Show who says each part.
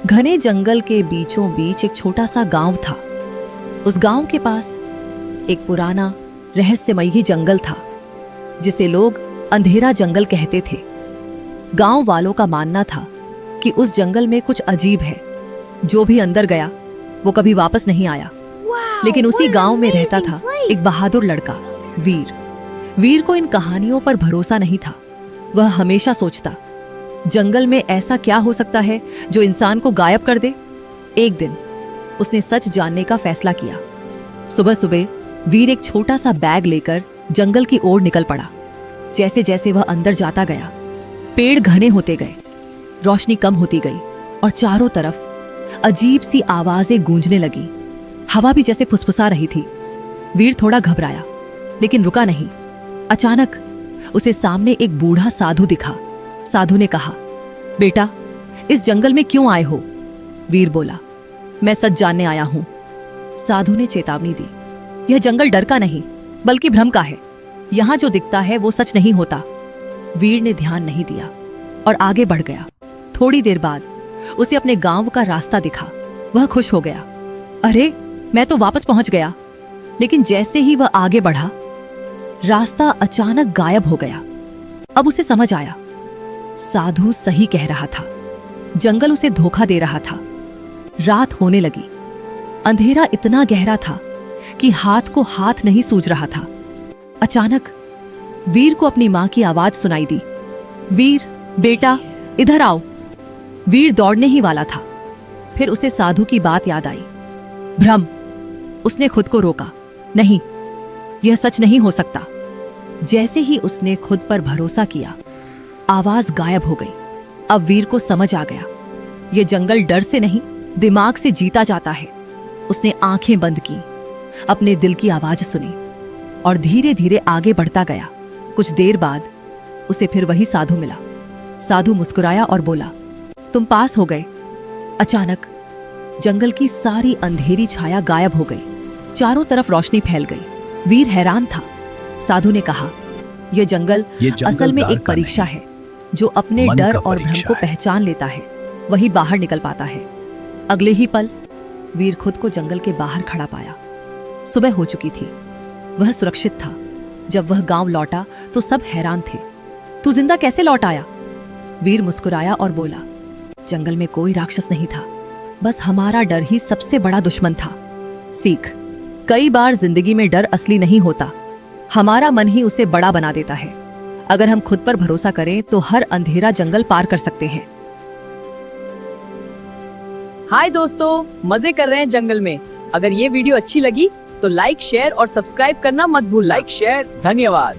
Speaker 1: घने जंगल के बीचों बीच एक छोटा सा गांव था। उस गांव के पास एक पुराना रहस्यमयी जंगल था जिसे लोग अंधेरा जंगल कहते थे। गांव वालों का मानना था कि उस जंगल में कुछ अजीब है। जो भी अंदर गया वो कभी वापस नहीं आया। लेकिन उसी गांव में रहता था एक बहादुर लड़का, वीर। वीर को इन कहानियों पर भरोसा नहीं था। वह हमेशा सोचता, जंगल में ऐसा क्या हो सकता है जो इंसान को गायब कर दे। एक दिन उसने सच जानने का फैसला किया। सुबह सुबह वीर एक छोटा सा बैग लेकर जंगल की ओर निकल पड़ा। जैसे जैसे वह अंदर जाता गया, पेड़ घने होते गए, रोशनी कम होती गई और चारों तरफ अजीब सी आवाजें गूंजने लगी। हवा भी जैसे फुसफुसा रही थी। वीर थोड़ा घबराया लेकिन रुका नहीं। अचानक उसे सामने एक बूढ़ा साधु दिखा। साधु ने कहा, बेटा, इस जंगल में क्यों आए हो? वीर बोला, मैं सच जानने आया हूं। साधु ने चेतावनी दी, यह जंगल डर का नहीं बल्कि भ्रम का है। यहां जो दिखता है वो सच नहीं होता। वीर ने ध्यान नहीं दिया और आगे बढ़ गया। थोड़ी देर बाद उसे अपने गांव का रास्ता दिखा। वह खुश हो गया, अरे मैं तो वापस पहुंच गया। लेकिन जैसे ही वह आगे बढ़ा, रास्ता अचानक गायब हो गया। अब उसे समझ आया, साधु सही कह रहा था। जंगल उसे धोखा दे रहा था। रात होने लगी। अंधेरा इतना गहरा था कि हाथ को हाथ नहीं सूझ रहा था। अचानक वीर को अपनी मां की आवाज सुनाई दी, वीर बेटा इधर आओ। वीर दौड़ने ही वाला था। फिर उसे साधु की बात याद आई। भ्रम। उसने खुद को रोका, नहीं, यह सच नहीं हो सकता। जैसे ही उसने खुद पर भरोसा किया, आवाज गायब हो गई। अब वीर को समझ आ गया, यह जंगल डर से नहीं दिमाग से जीता जाता है। उसने आंखें बंद की, अपने दिल की आवाज सुनी और धीरे धीरे आगे बढ़ता गया। कुछ देर बाद उसे फिर वही साधु मिला। साधु मुस्कुराया और बोला, तुम पास हो गए। अचानक जंगल की सारी अंधेरी छाया गायब हो गई। चारों तरफ रोशनी फैल गई। वीर हैरान था। साधु ने कहा, यह जंगल असल में एक परीक्षा है। जो अपने डर और भ्रम को पहचान लेता है वही बाहर निकल पाता है। अगले ही पल वीर खुद को जंगल के बाहर खड़ा पाया। सुबह हो चुकी थी। वह सुरक्षित था। जब वह गांव लौटा तो सब हैरान थे। तू जिंदा कैसे लौट आया? वीर मुस्कुराया और बोला, जंगल में कोई राक्षस नहीं था, बस हमारा डर ही सबसे बड़ा दुश्मन था। सीख, कई बार जिंदगी में डर असली नहीं होता, हमारा मन ही उसे बड़ा बना देता है। अगर हम खुद पर भरोसा करें तो हर अंधेरा जंगल पार कर सकते हैं।
Speaker 2: हाय दोस्तों, मजे कर रहे हैं जंगल में। अगर ये वीडियो अच्छी लगी तो लाइक, शेयर और सब्सक्राइब करना मत भूलना।
Speaker 3: लाइक, शेयर, धन्यवाद।